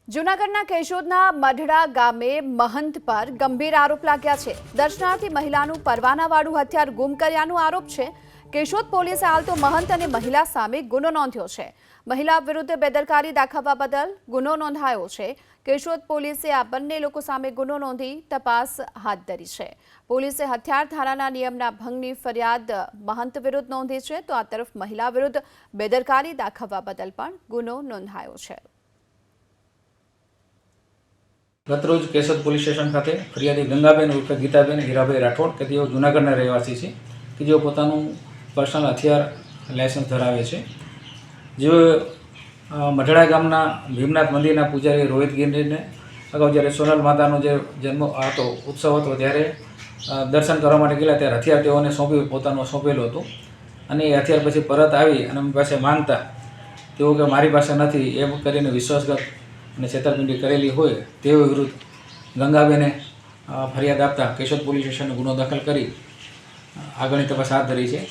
જૂનાગઢના કેશોદના મઢડા ગામે મહંત પર ગંભીર આરોપ લાગ્યા છે। દર્શનાર્થી મહિલાનું પરવાનાવાળું હથિયાર ગુમ કર્યાનો આરોપ છે। કેશોદ પોલીસે હાલ તો મહંત અને મહિલા સામે ગુનો નોંધ્યો છે। મહિલા વિરુદ્ધ બેદરકારી દાખવવા બદલ ગુનો નોંધાયો છે। કેશોદ પોલીસે આ બંને લોકો સામે ગુનો નોંધી તપાસ હાથ ધરી છે। પોલીસે હથિયાર ધારાના નિયમના ભંગની ફરિયાદ મહંત વિરુદ્ધ નોંધી છે, તો આ તરફ મહિલા વિરુદ્ધ બેદરકારી દાખવવા બદલ પણ ગુનો નોંધાયો છે। ગતરોજ કેશોદ પોલીસ સ્ટેશન ખાતે ફરિયાદી ગંગાબેન ઉર્ફે ગીતાબેન હીરાભાઈ રાઠોડ કે તેઓ જૂનાગઢના રહેવાસી છે કે જેઓ પોતાનું પર્સનલ હથિયાર લાયસન્સ ધરાવે છે। જેઓ મઢડા ગામના ભીમનાથ મંદિરના પૂજારી રોહિત ગિરને અગાઉ જ્યારે સોનલ માતાનો જે જન્મ હતો ઉત્સવ હતો ત્યારે દર્શન કરવા માટે ગયેલા ત્યારે હથિયાર તેઓને પોતાનું સોંપેલું હતું અને એ હથિયાર પછી પરત આવી અને એમની પાસે માંગતા તેઓ કે મારી પાસે નથી એમ કરીને વિશ્વાસઘાત અને છેતરપિંડી કરેલી હોય તેઓ વિરુદ્ધ ગંગાબેને ફરિયાદ આપતા કેશોદ પોલીસ સ્ટેશને ગુનો દાખલ કરી આગળની તપાસ હાથ ધરી છે।